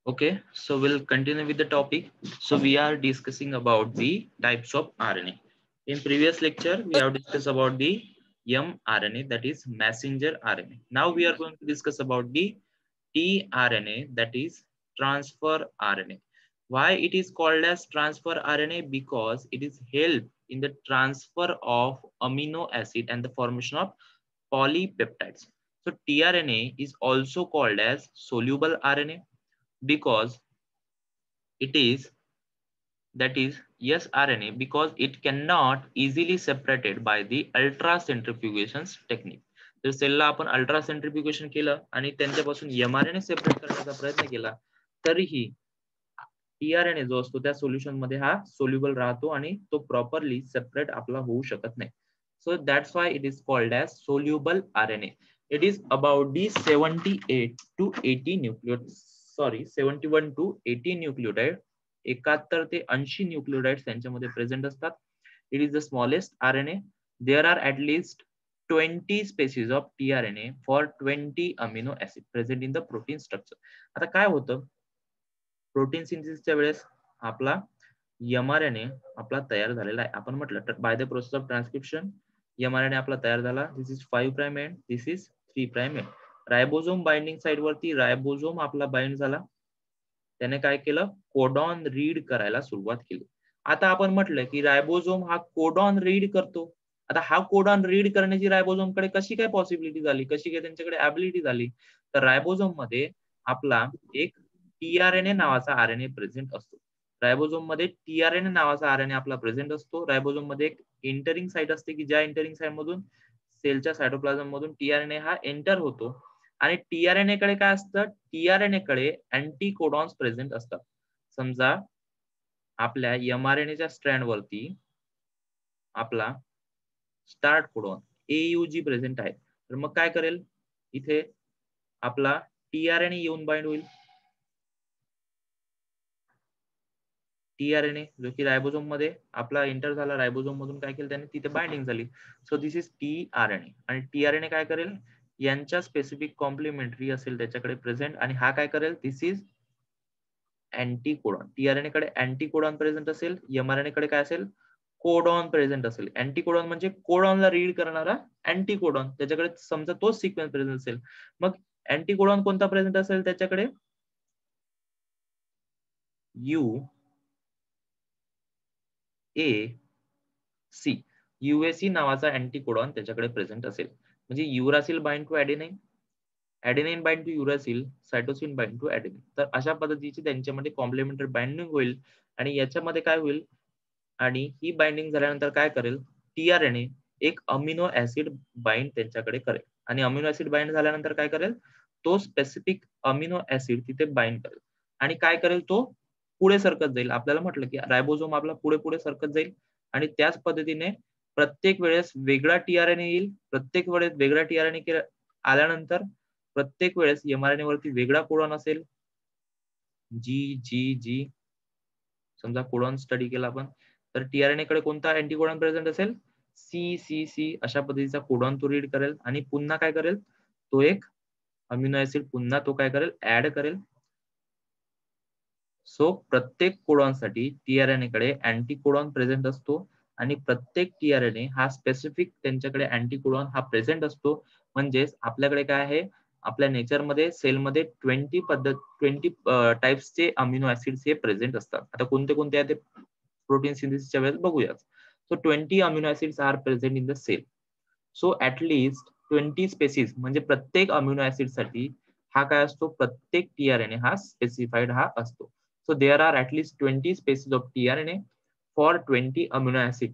Okay, so we'll continue with the topic. So we are discussing about the types of RNA. In previous lecture, we have discussed about the mRNA, that is messenger RNA. Now we are going to discuss about the tRNA, that is transfer RNA. Why it is called as transfer RNA? Because it is help in the transfer of amino acid and the formation of polypeptides. So tRNA is also called as soluble RNA because it is, that is yes RNA, because it cannot easily separated by the ultracentrifugation technique. तर सेलला आपण अल्ट्रासेंट्रिफ्युगेशन केलं आणि त्यांच्यापासून mRNA separate करण्याचा प्रयत्न केला तरीही tRNA जो असतो त्या सोल्युशन मध्ये हा सोल्युबल राहतो आणि तो प्रॉपरली सेपरेट आपला होऊ शकत नाही. So that's why it is called as soluble RNA. It is about the 78 to 80 nucleotides, sorry 71 to 80 nucleotide, 71 ते 80 न्यूक्लिओटाइड्स त्यांच्यामध्ये प्रेझेंट असतात. It is the smallest RNA. There are at least 20 species of tRNA for 20 amino acid present in the protein structure. आता काय होतं, protein सिंथेसिसच्या वेळेस आपला mRNA आपला तयार झालेला आहे. आपण म्हटलं by the process of transcription mRNA आपला तयार झाला. This is 5 prime end this is 3 prime end. Ribosome binding site वरती रायबोझोम आपला बाइंड झाला. त्याने काय केलं, कोडॉन रीड करायला सुरुवात केली. आता आपण म्हटलं की रायबोझोम हा कोडॉन रीड करतो. आता हा कोडॉन रीड करण्याची रायबोझोम कडे कशी काय पॉसिबिलिटी झाली, कशी काय त्यांच्याकडे ॲबिलिटी झाली, तर रायबोझोम मध्ये आपला एक tRNA नावाचा आरएनए प्रेझेंट असतो. रायबोझोम मध्ये tRNA नावाचा आरएनए आपला प्रेझेंट असतो. रायबोझोम मध्ये एक एंटरिंग साइट असते की ज्या एंटरिंग साइट मधून सेलच्या सायटोप्लाझम मधून tRNA हा एंटर होतो. आणि tRNA कडे काय असतं, tRNA कडे अँटीकोडॉन्स प्रेझेंट असतात. समजा आपल्या mRNAच्या स्ट्रँड वरती आपला स्टार्ट कोडॉन AUG प्रेझेंट आहे, तर मग काय करेल, इथे आपला tRNA येऊन बाइंड होईल. tRNA जो की रायबोझोम मध्ये आपला एंटर झाला, रायबोझोम मधून काय केलं त्याने, तिथे बाइंडिंग झाली. So this is tRNA. आणि tRNA काय करेल, यांच्या स्पेसिफिक कॉम्प्लिमेंटरी असेल त्याच्याकडे प्रेझेंट, आणि हा काय करेल, दिस इज अँटीकोडॉन. tRNA कडे अँटीकोडॉन प्रेझेंट असेल, mRNA कडे काय असेल, कोडॉन प्रेझेंट असेल. अँटीकोडॉन म्हणजे कोडॉनला रीड करणारा अँटीकोडॉन, त्याच्याकडे समजा तोच सिक्वेन्स प्रेझेंट असेल. मग अँटीकोडॉन कोणता प्रेझेंट असेल त्याच्याकडे, UAC, UAC नावाचा अँटीकोडॉन त्याच्याकडे प्रेझेंट असेल. म्हणजे uracil bind to adenine, adenine bind to uracil, cytosine bind to adenine. तर अशा पद्धतीची त्यांच्यामध्ये कॉम्प्लिमेंटरी बाइंडिंग होईल. आणि याच्यामध्ये काय होईल, आणि ही बाइंडिंग झाल्यानंतर काय करेल, tRNA एक अमिनो ऍसिड बाइंड त्यांच्याकडे करेल. आणि अमिनो ऍसिड बाइंड झाल्यानंतर काय करेल, तो स्पेसिफिक अमिनो ऍसिड तिथे बाइंड करेल आणि काय करेल, तो पुढे सरकत जाईल. आपल्याला म्हटलं की रायबोझोम आपला पुढे पुढे सरकत जाईल आणि त्याच पद्धतीने प्रत्येक वेळेस वेगळा tRNA येईल. प्रत्येक वेळेस वेगळा tRNA आल्यानंतर प्रत्येक वेळेस mRNA वरती वेगळा कोडॉन असेल, जी. समजा कोडॉन स्टडी केला आपण, तर tRNA कडे कोणता अँटीकोडॉन प्रेझेंट असेल, सी. अशा पद्धतीचा कोडॉन तो रीड करेल आणि पुन्हा काय करेल, तो एक अमिनो ऍसिड पुन्हा तो काय करेल, ऍड करेल. सो प्रत्येक कोडॉनसाठी tRNA कडे अँटीकोडॉन प्रेझेंट असतो आणि प्रत्येक tRNA हा स्पेसिफिक त्यांच्याकडे अँटीकोडॉन हा प्रेझेंट असतो. म्हणजेच आपल्याकडे काय आहे, आपल्या नेचरमध्ये सेलमध्ये 20 टाइप्सचे अमिनो ऍसिड्स हे प्रेझेंट असतात. आता कोणते कोणते आहे ते प्रोटीन सिंथेसिसच्या वेळेस बघूया. So 20 amino acids are present in the cell. So at least 20 species, म्हणजे प्रत्येक अमिनो ऍसिड साठी हा काय असतो, प्रत्येक tRNA हा स्पेसिफाईड हा असतो. So there are at least 20 species of tRNA for 20 amino acid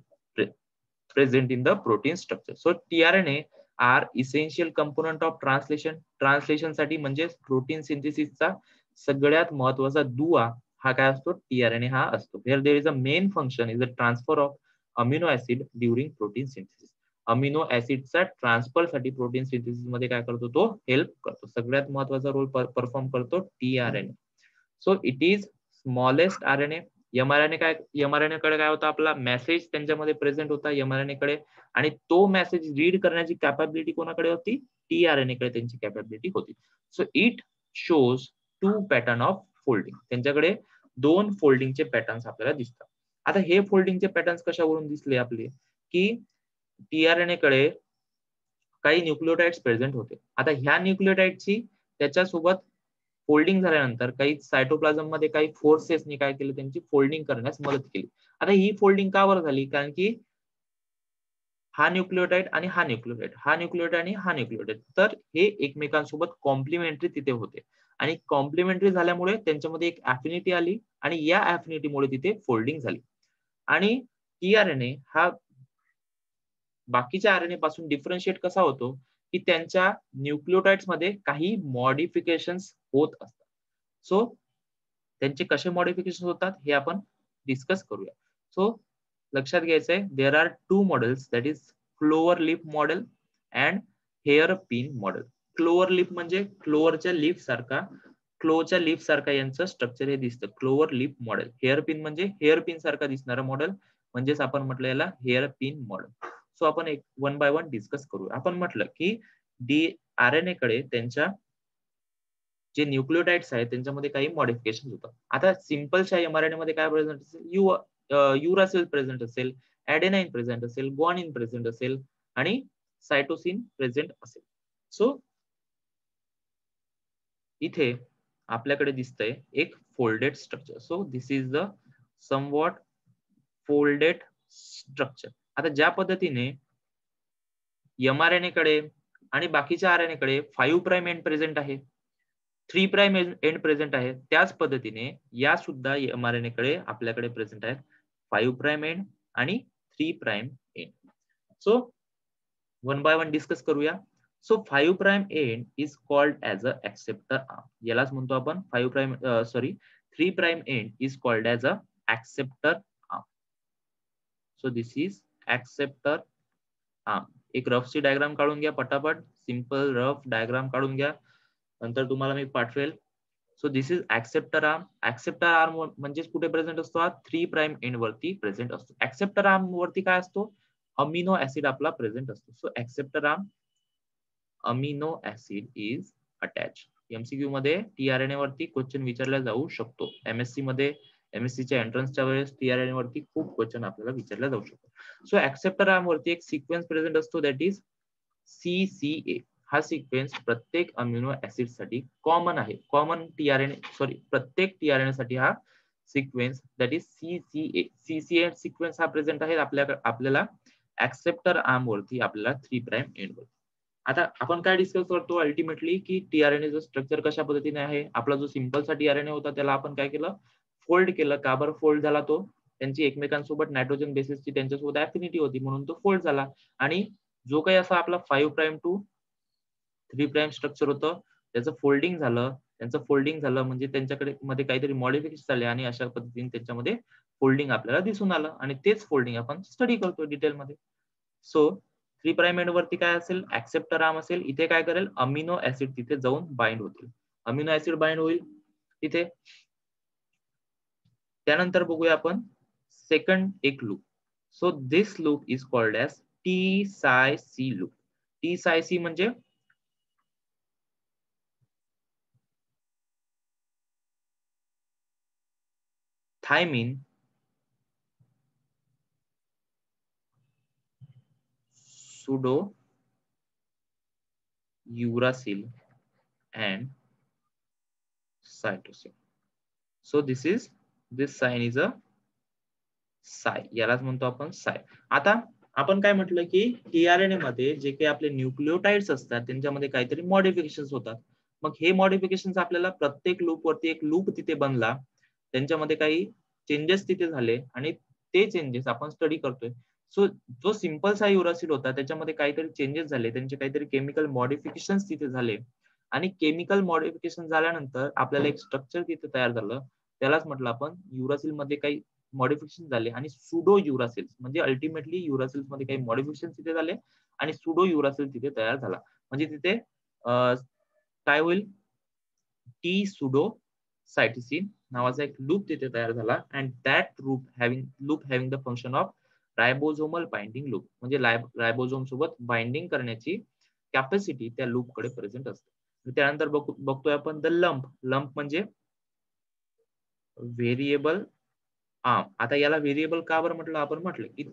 present in the protein structure. So tRNA are essential component of translation. Translation साठी म्हणजे प्रोटीन सिंथेसिसचा सगळ्यात महत्त्वाचा दुवा हा काय असतो, tRNA हा असतो. Here there is a main function is the transfer of amino acid during protein synthesis. अमिनो ऍसिडचा ट्रान्सफर साठी प्रोटीन सिंथेसिस मध्ये काय करतो, तो हेल्प करतो. सगळ्यात महत्त्वाचा रोल परफॉर्म करतो tRNA. So it is smallest RNA. mRNA कडे काय होता, आपला मेसेज त्यांच्यामध्ये प्रेझेंट होता mRNA कडे, आणि तो मेसेज रीड करण्याची कॅपॅबिलिटी कोणाकडे होती, tRNA कडे त्यांची कॅपॅबिलिटी होती. So it shows 2 pattern of folding. त्यांच्याकडे 2 फोल्डिंगचे पॅटर्न्स आपल्याला दिसतात. आता हे फोल्डिंगचे पॅटर्न्स कशावरून दिसले आपले, की टीआरएनए कडे काही न्यूक्लिओटाइड्स प्रेझेंट होते. आता ह्या न्यूक्लिओटाइडची त्याच्यासोबत फोल्डिंग झाल्यानंतर काही सायटोप्लाझम मध्ये काही फोर्सेसनी काय केलं, त्यांची फोल्डिंग करण्यास मदत केली. आता ही फोल्डिंग का बरं झाली, कारण की हा न्यूक्लिओटाइड आणि हा न्यूक्लिओटाइड, हा न्यूक्लिओटाइड आणि हा न्यूक्लिओटाइड, तर हे एकमेकांसोबत कॉम्प्लिमेंटरी तिथे होते आणि कॉम्प्लिमेंटरी झाल्यामुळे त्यांच्यामध्ये एक ॲफिनिटी आली आणि या ॲफिनिटीमुळे तिथे फोल्डिंग झाली. आणि टीआरएनए हा बाकीच्या आरएनए पासून डिफरन्शिएट कसा होतो, की त्यांच्या न्यूक्लिओटाइड्स मध्ये काही मॉडिफिकेशन्स होत असतात. सो त्यांचे कसे मॉडिफिकेशन होतात हे आपण डिस्कस करूया. सो लक्षात घ्यायचंय, there are 2 models, that is clover leaf model and hair pin model. Clover leaf म्हणजे क्लोवरच्या लीफ सारखा, क्लोच्या लीफ सारखा यांचं स्ट्रक्चर हे दिसतं, clover leaf model. Hair pin म्हणजे हेअर पिन सारखा दिसणारा मॉडेल, म्हणजेच आपण म्हटलं याला हेअर पिन मॉडेल. सो आपण एक 1 बाय 1 डिस्कस करूया. आपण म्हटलं की आरएनए कडे त्यांच्या जे न्यूक्लिओटाइड्स आहेत त्यांच्यामध्ये काही मॉडिफिकेशन होतात. आता सिंपलच्या एमआरएनए मध्ये काय प्रेझेंट असेल, युरासिल प्रेझेंट असेल, ॲडेनाइन प्रेझेंट असेल, ग्वानिन प्रेझेंट असेल आणि सायटोसिन प्रेझेंट असेल. सो इथे आपल्याकडे दिसतंय एक folded structure. So this is the somewhat folded structure. आता ज्या पद्धतीने एमआरएनए कडे आणि बाकीच्या आरएनए कडे 5 प्राइम एंड प्रेझेंट आहे, 3 प्राइम एंड प्रेझेंट आहे, त्याच पद्धतीने या सुद्धा एमआरएनए कडे आपल्याकडे प्रेझेंट आहेत 5 प्राइम एंड आणि 3 prime end. So 1 by 1 discuss करूया. So 5 prime end is called as a acceptor arm. यालाच म्हणतो आपण 3 prime end is called as a acceptor arm. So this is acceptor arm. एक रफची डायग्राम काढून घ्या पटापट, सिंपल रफ डायग्राम काढून घ्या, नंतर तुम्हाला मी पाठवेल. So this is acceptor arm. Acceptor arm म्हणजे कुठे प्रेझेंट असतो, हा 3 प्राइम एंड वरती प्रेझेंट असतो. ॲक्सेप्टर आर्म वरती काय असतो, अमिनो ऍसिड आपला प्रेझेंट असतो. So acceptor arm amino acid is attach. MCQ मध्ये टीआरएनए वरती क्वेश्चन विचारला जाऊ शकतो. एमएससी मध्ये, एमएससीच्या एंट्रन्सच्या वेळेस टीआरएनए वरती खूप क्वेश्चन आपल्याला विचारला जाऊ शकतो. सो ॲक्सेप्टर आर्म वरती एक सिक्वेन्स प्रेझेंट असतो, दॅट इज CCA. हा सिक्वेन्स प्रत्येक अमिनो ऍसिड साठी कॉमन आहे. प्रत्येक टीआरएनए साठी हा sequence that is CCA. CCA sequence हा प्रेझेंट आहे आपल्याला ऍक्सेप्टर आर्म वरती, आपल्याला 3 प्राइम एंड वरती. आता आपण काय डिस्कस करतो अल्टिमेटली, की टीआरएनएचं स्ट्रक्चर कशा पद्धतीने आहे. आपला जो सिंपलचा टीआरएनए होता त्याला आपण काय केलं, फोल्ड केलं. का बरं फोल्ड झाला तो, त्यांची एकमेकांसोबत नायट्रोजन बेसिसची त्यांच्यासोबत ॲफिनिटी होती म्हणून तो फोल्ड झाला. आणि जो काही असा आपला 5 प्राइम टू 3 प्राइम स्ट्रक्चर होतं त्याचं फोल्डिंग झालं. त्यांचं फोल्डिंग झालं म्हणजे त्यांच्याकडे मध्ये काहीतरी मॉडिफिकेशन झाले आणि अशा पद्धतीने त्याच्यामध्ये फोल्डिंग आपल्याला दिसून आलं आणि तेच फोल्डिंग आपण स्टडी करतो डिटेलमध्ये. सो 3 प्राइम एंड वरती काय असेल, ऍक्सेप्टर आर्म असेल. इथे काय करेल, अमिनो ऍसिड तिथे जाऊन बाइंड होतील, अमिनो ऍसिड बाइंड होईल तिथे. त्यानंतर बघूया आपण सेकंड एक loop. So this loop is called as T-Psi-C loop. T-Psi-C म्हणजे thymine, pseudo uracil and cytosine. So this sign is a psi. यालाच म्हणतो आपण साय. आता आपण काय म्हटलं की टीआरएनए मध्ये जे काही आपले न्यूक्लिओटाइड्स असतात त्यांच्यामध्ये काहीतरी मॉडिफिकेशन्स होतात. मग हे मॉडिफिकेशन्स आपल्याला प्रत्येक लूप वरती एक लूप तिथे बनला, त्यांच्यामध्ये काही चेंजेस तिथे झाले आणि ते चेंजेस आपण स्टडी करतोय. सो जो सिंपल सा युरासिल होता त्याच्यामध्ये काहीतरी चेंजेस झाले, त्यांचे काहीतरी केमिकल मॉडिफिकेशन्स तिथे झाले आणि केमिकल मॉडिफिकेशन झाल्यानंतर आपल्याला एक स्ट्रक्चर तिथे तयार झालं. त्यालाच म्हटलं आपण युरासिल मध्ये काही मॉडिफिकेशन झाले आणि सुडो युरासिल्स म्हणजे अल्टिमेटली युरासिल्स मध्ये काही मॉडिफिकेशन तिथे झाले आणि सुडो युरासिल तिथे तयार झाला. म्हणजे तिथे काय होईल, टी सुडो सायटिसिन नावाचा एक लूप तिथे तयार झाला and that loop having the function of ribosomal binding loop. म्हणजे रायबोझोम सोबत बाइंडिंग करण्याची कॅपॅसिटी त्या लूप कडे प्रेझेंट असते. त्यानंतर बघतोय आपण द लंप. लंप म्हणजे व्हेरिएबल आर्म. आता याला व्हेरिएबल का बरं म्हटलं? आपण म्हटलं की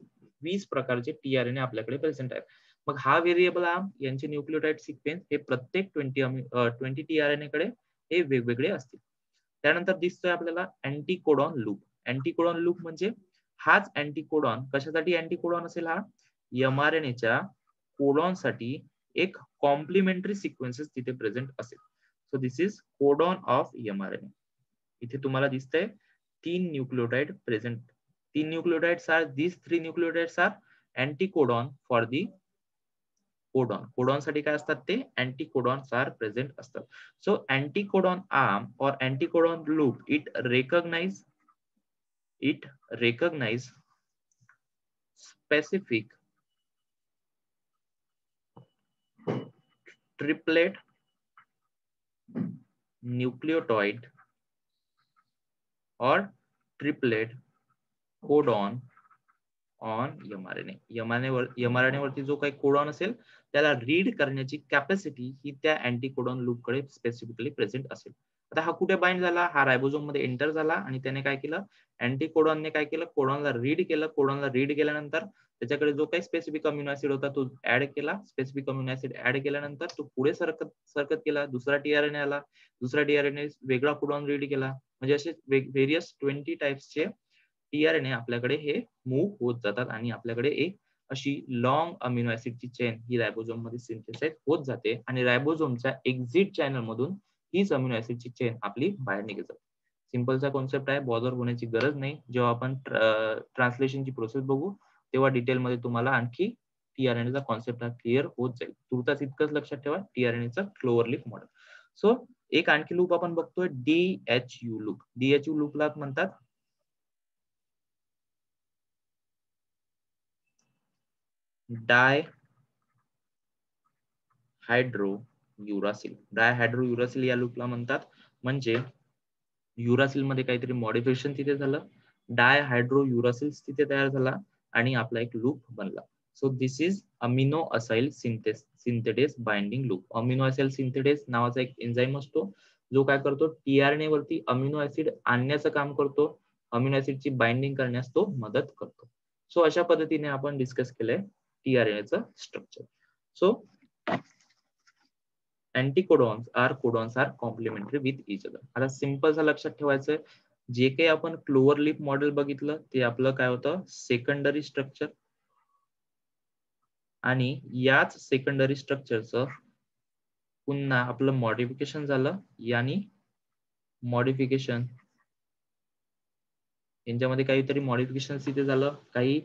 20 प्रकारचे टीआरएनए आपल्याकडे प्रेझेंट आहेत. मग हा व्हेरिएबल आर्म यांचे न्यूक्लियोटाइड सिक्वेन्स हे प्रत्येक 20 टीआरएनए कडे हे वेगवेगळे असतील. त्यानंतर दिसतोय आपल्याला अँटीकोडॉन लूप. अँटीकोडॉन लूप म्हणजे हाच अँटीकोडॉन कशासाठी अँटीकोडॉन असेल? हा एमआरएनएच्या कोडॉनसाठी एक कॉम्प्लिमेंटरी सिक्वेन्सेस तिथे प्रेझेंट असेल. So this is codon of mRNA. इथे तुम्हाला दिसतंय 3 nucleotide present. 3 nucleotides are these 3 nucleotides are anticodon for the codon. Codon साठी काय असतात? ते अँटीकोडॉन्स आर प्रेझेंट असतात. सो अँटीकोडॉन आर्म और anticodon loop it recognize specific triplet nucleotide or triplet codon on mRNA. MRNA वरती जो काही codon असेल त्याला रीड करण्याची कॅपॅसिटी ही त्या अँटीकोडॉन लूप कडे स्पेसिफिकली प्रेझेंट असेल. आता हा कुठे बाइंड झाला? हा रायबोझोम मध्ये एंटर झाला आणि त्याने काय केलं? अँटीकोडॉनने काय केलं? कोडॉनला रीड केलं. कोडॉनला रीड केल्यानंतर त्याच्याकडे जो काही स्पेसिफिक अमिनो ऍसिड होता तो ऍड केला. स्पेसिफिक अमिनो ऍसिड ऍड केल्यानंतर तो पुढे सरकत केला. दुसरा टीआरएनए आला. दुसरा टीआरएनए वेगळा कोडॉन रीड केला. म्हणजे असे व्हेरियस 20 टाइप्सचे टीआरएनए आपल्याकडे हे मूव्ह होत जातात आणि आपल्याकडे एक अशी लॉंग अमिनो ऍसिडची चेन ही रायबोझोम मध्ये सिंथेसाइज होत जाते आणि रायबोझोमच्या एक्झिट चॅनल मधून हीच अमिनो ऍसिडची चेन आपली बाहेर निघत जाते. सिंपलचा कॉन्सेप्ट आहे, बॉदर होण्याची गरज नाही. जेव्हा आपण ट्रान्सलेशनची प्रोसेस बघू तेव्हा डिटेलमध्ये तुम्हाला आणखी टीआरएनएचा कॉन्सेप्ट हा क्लिअर होत जाईल. तुर्तास इतकंच लक्षात ठेवा टीआरएनएचा क्लोवर लीफ मॉडेल. सो एक आणखी लूप आपण बघतोय डीएचयू लूप. डीएचयू लूपला म्हणतात डायहायड्रोयुरासिल. डायहायड्रोयुरासिल या लूपला म्हणतात. म्हणजे युरासिल मध्ये काहीतरी मॉडिफिकेशन तिथे झालं, डायहायड्रोयुरासिल तिथे तयार झाला आणि आपला एक लूप बनला. So this is amino acyl synthetase binding loop. Amino acyl synthetase नावाचा एक एन्झाईम असतो जो काय करतो? टीआरएनए वरती अमिनो ऍसिड आणण्याचं काम करतो. अमिनो ऍसिडची बाइंडिंग करण्यास तो मदत करतो. सो अशा पद्धतीने आपण डिस्कस केलंय टीआरएनएचं structure. So anticodons are complementary with each other. आता सिंपलचा लक्षात ठेवायचं, जे काही आपण क्लोवर लीफ मॉडेल बघितलं ते आपलं काय होतं? Secondary structure. आणि याच सेकंडरी स्ट्रक्चरचं पुन्हा आपलं मॉडिफिकेशन झालं. यानी मॉडिफिकेशन यांच्यामध्ये काहीतरी मॉडिफिकेशन तिथे झालं. काही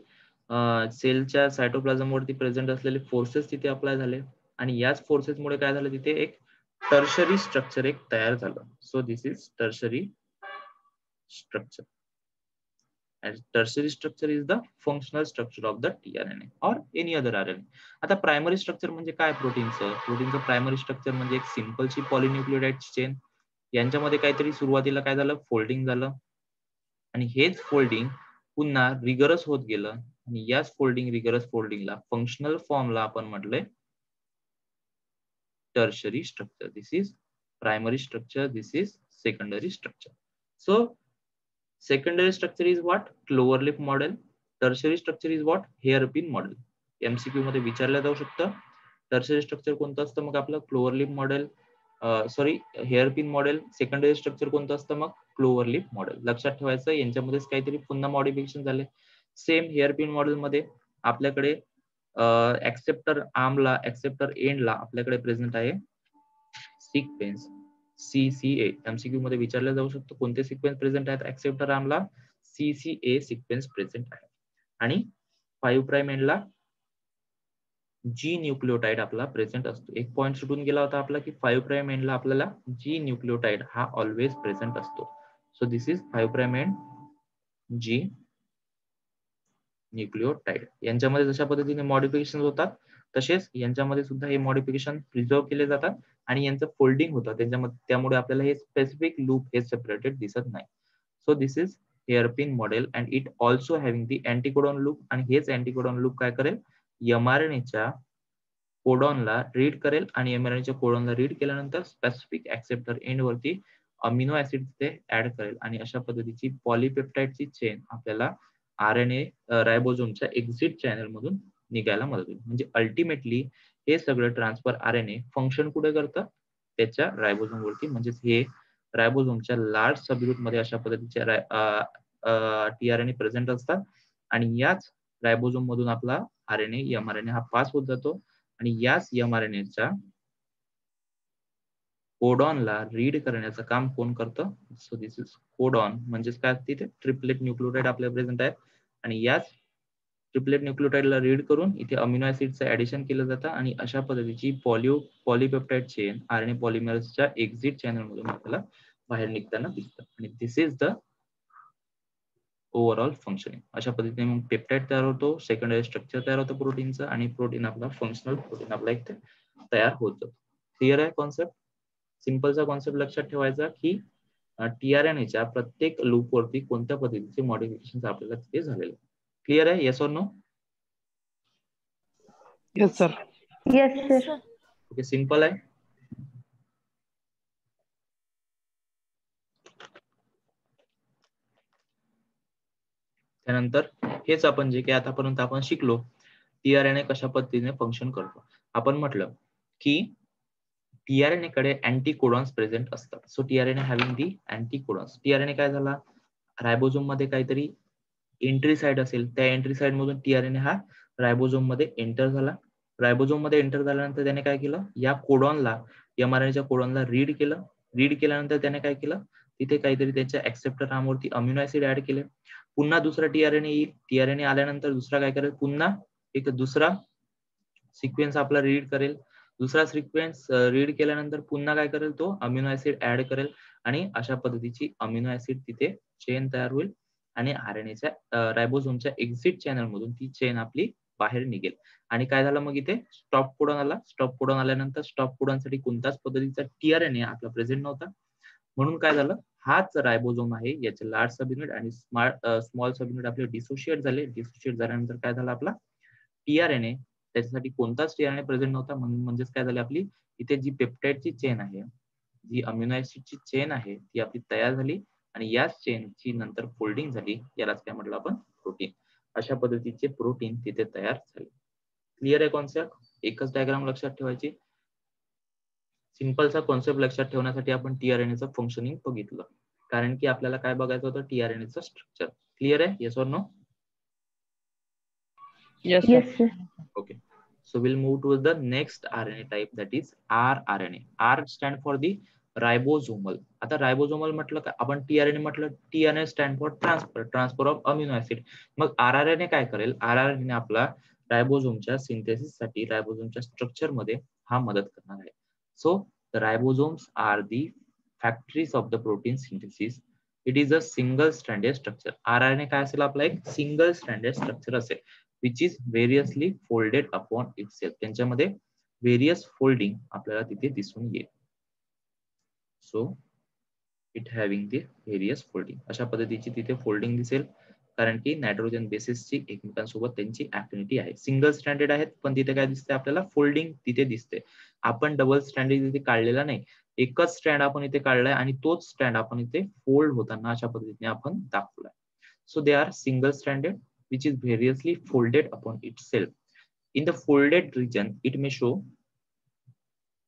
सेलच्या सायटोप्लाझम वरती प्रेझेंट असलेले फोर्सेस तिथे अप्लाय झाले आणि याच फोर्सेसमुळे काय झालं? तिथे एक टर्शरी स्ट्रक्चर एक तयार झालं. So this is tertiary structure. Tertiary structure is the functional structure of the tRNA or any other RNA. आता प्रायमरी स्ट्रक्चर म्हणजे काय? प्रोटीनचं प्रायमरी स्ट्रक्चर म्हणजे एक सिंपलची पॉलिन्यूक्लियोटाइड चेन. यांच्यामध्ये काहीतरी सुरुवातीला काय झालं? फोल्डिंग झालं आणि हेच फोल्डिंग पुन्हा रिगरस होत गेलं आणि याच रिगरस फोल्डिंगला फंक्शनल फॉर्मला आपण म्हटलंय tertiary structure. This is primary structure, this is secondary structure. So secondary structure is what? Clover leaf model. Tertiary structure is what? Hairpin model. MCQ मध्ये विचारलं जाऊ शकतं. टर्शरी स्ट्रक्चर कोणतं असतं मग आपलं? Clover leaf model. Hairpin model. Secondary structure कोणतं असतं मग? Clover leaf model. लक्षात ठेवायचं यांच्यामध्येच काहीतरी पुन्हा मॉडिफिकेशन झाले. सेम हेअरपिन मॉडेल मध्ये आपल्याकडे ऍक्सेप्टर आर्मला, ऍक्सेप्टर एंडला आपल्याकडे प्रेझेंट आहे सिक्वेन्स CCA. MCQ मध्ये विचारलं जाऊ शकतो कोणते सिक्वेन्स प्रेझेंट आहेत ऍक्सेप्टर आर्मला? CCA सिक्वेन्स प्रेझेंट आहे. आणि 5 प्राइम एंडला G न्यूक्लियोटाइड आपला प्रेझेंट असतो. एक पॉइंट सुटून गेला होता आपला की 5 प्राइम एंडला आपल्याला G न्यूक्लियोटाइड हा ऑलवेज प्रेझेंट असतो. So this is 5 prime end G nucleotide. यांच्यामध्ये जशा पद्धतीने मॉडिफिकेशन होतात तसेच यांच्यामध्ये सुद्धा हे मॉडिफिकेशन प्रिझर्व केले जातात आणि यांचं फोल्डिंग होतं त्यांच्यामध्ये, त्यामुळे आपल्याला हे स्पेसिफिक लूप हे सेपरेटेड दिसत नाही. So this is hairpin model and it also having the anticodon loop. आणि हेच अँटीकोडॉन लूप काय करेल? एमआरएनएच्या कोडॉनला रीड करेल आणि एमआरएनएच्या कोडॉनला रीड केल्यानंतर स्पेसिफिक ऍक्सेप्टर एंड वरती अमिनो ऍसिड ते ऍड करेल आणि अशा पद्धतीची पॉलीपेप्टाइडची चेन आपल्याला RNA रायबोझोमच्या एक्झिट चॅनल मधून निघायला मदत होईल. म्हणजे अल्टिमेटली हे सगळं ट्रान्सफर RNA फंक्शन कुठे करतं, त्याच्या रायबोझोम वरती. म्हणजेच हे रायबोझोमच्या लार्ज सबग्रुप मध्ये अशा पद्धतीचे tRNA प्रेझेंट असतात आणि याच रायबोझोम मधून आपला RNA mRNA हा पास होत जातो आणि याच mRNA च्या कोडॉनला रीड करण्याचं काम कोण करतं. So this is codon. म्हणजेच काय असते ते ट्रिपलेट न्यूक्लिओटाइड आपल्या प्रेझेंट आहेत आणि याच ट्रिपलेट न्यूक्लिओटाइडला रीड करून इथे अमिनो ऍसिडचं ऍडिशन केलं जातं आणि अशा पद्धतीची पॉलीपेप्टाइड चेन RNA पॉलिमर्सच्या एक्झिट चॅनल मधून आपल्याला बाहेर निघताना दिसतं आणि this is the overall functioning. अशा पद्धतीने मग पेप्टाइड तयार होतो, सेकंडरी स्ट्रक्चर तयार होतं प्रोटीनचं आणि प्रोटीन आपला फंक्शनल प्रोटीन आपला इथे तयार होत जातो. क्लिअर आहे कॉन्सेप्ट? सिंपलचा कॉन्सेप्ट लक्षात ठेवायचा की tRNAच्या प्रत्येक लूप वरती कोणत्या पद्धतीचे मॉडिफिकेशन आपल्याला तिथे झालेले. क्लिअर आहे? Yes or no? Yes sir. Yes sir. Okay, simple आहे. त्यानंतर हेच आपण जे काही आतापर्यंत आपण शिकलो tRNA कशा पद्धतीने फंक्शन करतो. आपण म्हटलं की tRNA कडे अँटीकोडॉन्स प्रेझेंट असतात. सो tRNA हॅव्हिंग दी अँटीकोडॉन्स. tRNA काय झाला, रायबोझोम मध्ये काहीतरी एंट्री साइड असेल, त्या एंट्री साइड मधून tRNA हा रायबोझोम मध्ये एंटर झाला. रायबोझोम मध्ये एंटर झाल्यानंतर त्याने काय केलं, या कोडॉनला mRNAच्या कोडॉनला रीड केलं. रीड केल्यानंतर त्याने काय केलं, तिथे काहीतरी त्याच्या ऍक्सेप्टर आर्मवरती अमिनो ऍसिड ऍड केले. पुन्हा दुसरा tRNA येईल. tRNA आल्यानंतर दुसरा काय करेल, पुन्हा एक दुसरा सिक्वेन्स आपला रीड करेल. दुसरा सिक्वेन्स रीड केल्यानंतर पुन्हा काय करेल, तो अमिनो ऍसिड ऍड करेल आणि अशा पद्धतीची अमिनो ऍसिड तिथे चेन तयार होईल आणि RNAच्या रायबोझोमच्या एक्झिट चॅनल मधून ती चेन आपली बाहेर निघेल. आणि काय झालं मग इथे स्टॉप कोडॉन आला. स्टॉप कोडॉन आल्यानंतर स्टॉप कोडॉनसाठी कोणत्याच पद्धतीचा tRNA आपला प्रेझेंट नव्हता. म्हणून काय झालं, हाच रायबोझोम आहे, याचे लार्ज सब युनिट आणि स्मॉल सब युनिट आपले डिसोशिएट झाले. डिसोशिएट झाल्यानंतर काय झालं, आपला tRNA त्याच्यासाठी कोणताच tRNA प्रेझेंट नव्हता. म्हणजेच काय झाली, आपली इथे जी पेप्टाइडची चेन आहे, जी अमिनो ऍसिडची चेन आहे, ती आपली तयार झाली आणि याच चेनची नंतर फोल्डिंग झाली. यालाच काय म्हटलं आपण, प्रोटीन. अशा पद्धतीचे प्रोटीन तिथे तयार झाले. क्लिअर आहे कॉन्सेप्ट? एकच डायग्राम लक्षात ठेवायची. सिंपलचा कॉन्सेप्ट लक्षात ठेवण्यासाठी आपण tRNAचं फंक्शनिंग बघितलं, कारण की आपल्याला काय बघायचं होतं, tRNAचं स्ट्रक्चर. क्लिअर आहे? Yes or no? Yes sir. Okay, so we'll move to the next RNA type, that is rRNA. R stand for the ribosomal. आता रायबोझोमल म्हटलं का आपण, tRNA म्हटलं, tRNA stand for transfer of amino acid. मग rRNA काय करेल, rRNA आपला रायबोझोमच्या synthesis साठी, रायबोझोमच्या स्ट्रक्चर मध्ये हा मदत करणार आहे. So the ribosomes are the factories of the protein synthesis. It is a single stranded structure. rRNA काय असेल, आपला एक सिंगल स्ट्रँडेड स्ट्रक्चर असेल, which is variously folded upon itself. त्यांच्यामध्ये व्हेरियस फोल्डिंग आपल्याला तिथे दिसून येईल. So it having the various folding. अशा पद्धतीची तिथे फोल्डिंग दिसेल, कारण की नायट्रोजन बेसिसची एकमेकांसोबत त्यांची ऍफिनिटी आहे. सिंगल स्ट्रँडेड आहेत, पण तिथे काय दिसते, आपल्याला फोल्डिंग तिथे दिसते. आपण डबल स्ट्रँडेड तिथे काढलेला नाही, एकच स्ट्रँड आपण इथे काढलाय आणि तोच स्ट्रँड आपण इथे फोल्ड होताना अशा पद्धतीने आपण दाखवलाय. So they are single stranded which is variously folded upon itself. In the folded region, it may show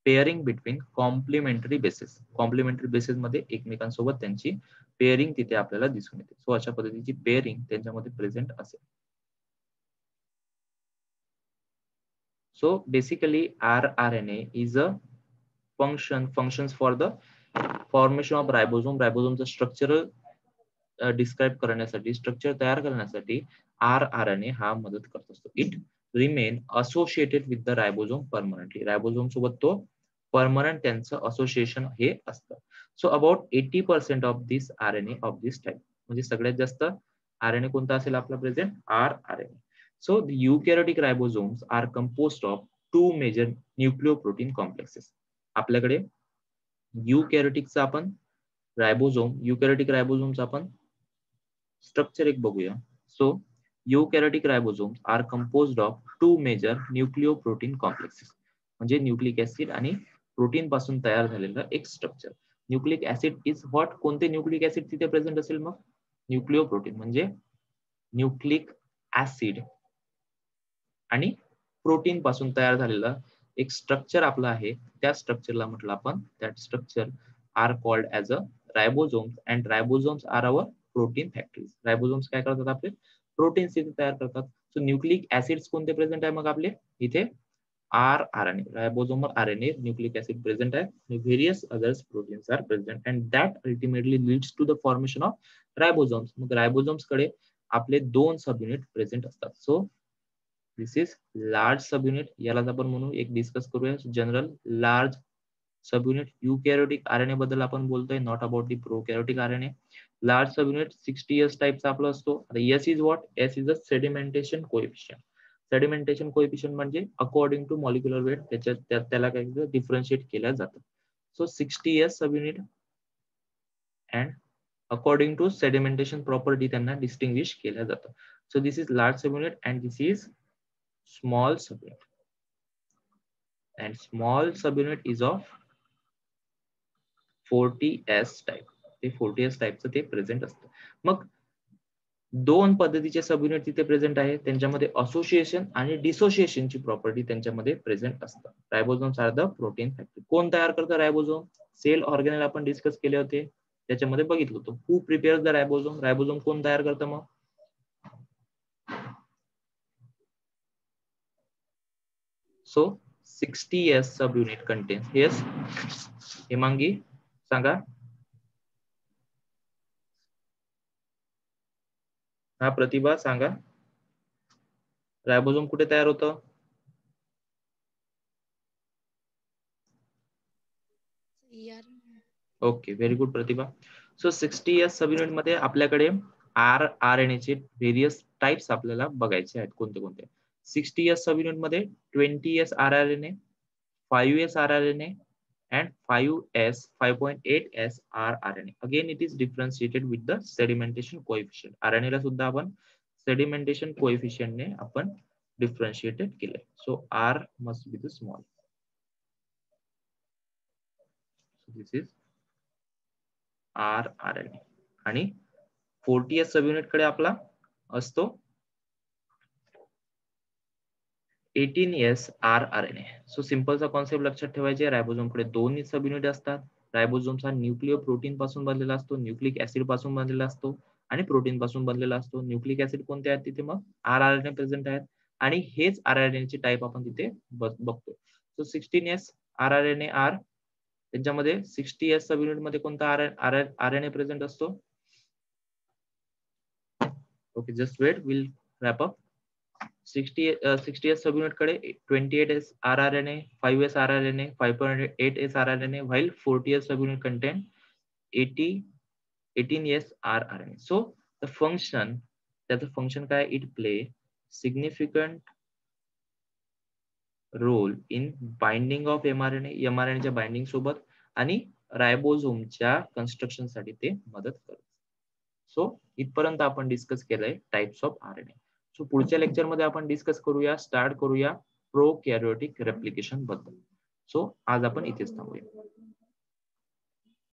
pairing between complementary bases. Complementary bases मध्ये एकमेकांसोबत त्यांची पेअरिंग तिथे आपल्याला दिसून येते. सो अशा पद्धतीची पेअरिंग त्यांच्यामध्ये प्रेझेंट असेल. So basically rRNA is a functions for the formation of ribosome. रायबोझोमचं स्ट्रक्चरल डिस्क्राइब करण्यासाठी, स्ट्रक्चर तयार करण्यासाठी rRNA हा मदत करत असतो. It remain associated with the ribosome permanently. Ribosome सोबत तो परमनंट त्यांचं असोसिएशन हे असतं. So about 80% of this RNA of this type, म्हणजे सगळ्यात जास्त RNA कोणता असेल आपला present, rRNA. So the eukaryotic ribosomes are composed of 2 major न्यूक्लिओप्रोटीन complexes. आपल्याकडे युकॅरियोटिकचा आपण रायबोझोम, युकॅरियोटिक रायबोझोमचा आपण स्ट्रक्चर एक बघूया. So eukaryotic ribosomes are composed of 2 major nucleoprotein complexes. म्हणजे न्यूक्लिक ऍसिड आणि प्रोटीन पासून तयार झालेलं एक structure. Nucleic acid is what, कोणते न्यूक्लिक ऍसिड तिथे प्रेझेंट असेल मग, न्यूक्लिओप्रोटीन म्हणजे न्यूक्लिक ऍसिड आणि प्रोटीन पासून तयार झालेलं एक स्ट्रक्चर आपलं आहे, त्या स्ट्रक्चरला म्हटलं आपण, that structure are called as a ribosomes, and ribosomes are our protein factories. Ribosomes काय करतात आपले, प्रोटीन्स इथे तयार करतात. सो न्यूक्लिक ऍसिड्स कोणते प्रेझेंट आहे मग आपले इथे, RNA, ribosomal RNA, nucleic acid present hai, various other proteins are present, and that ultimately leads to the formation of ribosomes. मग ribosomes कडे आपले दोन सबयुनिट प्रेझेंट असतात. So this is large subunit, यालाच आपण म्हणू, एक डिस्कस करूया general large subunit. Eukaryotic RNA बद्दल आपण बोलतोय, not about the prokaryotic RNA. Large subunit 60S टाइपचा आपला असतो. आता S is what, S is a sedimentation coefficient. Sedimentation coefficient म्हणजे अकॉर्डिंग टू मॉलिक्युलर वेट त्याला काय डिफरन्शिएट केल्या जातं. So 60S subunit and according to sedimentation property त्यांना डिस्टिंग्विश केल्या जातं. So this is large subunit and this is small subunit, and small subunit is of 40S type. ते 40S टाइपचं ते present असतं. मग दोन पद्धतीचे सबयुनिट तिथे प्रेझेंट आहे, त्यांच्यामध्ये असोसिएशन आणि डिसोसिएशनची प्रॉपर्टी त्यांच्यामध्ये प्रेझेंट असतं. Ribosomes are the protein factory. कोण तयार करतं रायबोझोम, सेल ऑर्गेनेल आपण डिस्कस केले होते, त्याच्यामध्ये बघितलं होतं. Who prepares the ribosome, ribosome कोण तयार करतं मग. So 60S subunit contains, yes Hemangi सांगा. हा प्रतिभा सांगा, रायबोझोम कुठे तयार होतं. Okay, very good Pratibha. So 60S subunit मध्ये आपल्याकडे RNA चे व्हेरियस टाइप्स आपल्याला बघायचे आहेत, कोणते कोणते. 60S सबयुनिट मध्ये 20S rRNA, 5S rRNA and 5S 5.8S rRNA. Again it is differentiated with the sedimentation coefficient. RNA ला सुद्धा आपण sedimentation coefficient ने आपण differentiated केले. So R must be the small. So this is rRNA. आणि 40S subunit कडे आपला असतो 18S rRNA. सो सिंपलचा कॉन्सेप्ट लक्षात ठेवायचे, रायबोझोम कडे दोन सबयुनिट असतात. रायबोझोम्स हा न्यूक्लिओ प्रोटीन पासून बनलेला असतो, न्यूक्लिक ऍसिड पासून बनलेला असतो आणि प्रोटीन पासून बनलेला असतो. न्यूक्लिक ऍसिड कोणते आहेत तिथे मग rRNA प्रेझेंट आहेत, आणि हेच rRNA ची टाइप आपण तिथे बघतो. सो 16S rRNA आर, त्याच्यामध्ये 60S सबयुनिट मध्ये कोणता RNA प्रेझेंट असतो. Okay, just wait, will wrap up. 60S subunit कडे 28S rRNA, 5S rRNA, 5.8S rRNA, while 40S subunit contain 18S rRNA. So the function, त्याचं function काय, it play significant role in binding of mRNA च्या binding सोबत आणि रायबोझोमच्या construction साठी ते मदत करते. सो इथपर्यंत आपण डिस्कस केलंय टाइप्स ऑफ RNA. सो पुढच्या लेक्चर मध्ये आपण डिस्कस करूया, स्टार्ट करूया प्रोकॅरियोटिक रेप्लिकेशन बद्दल. सो आज आपण इथेच थांबूया.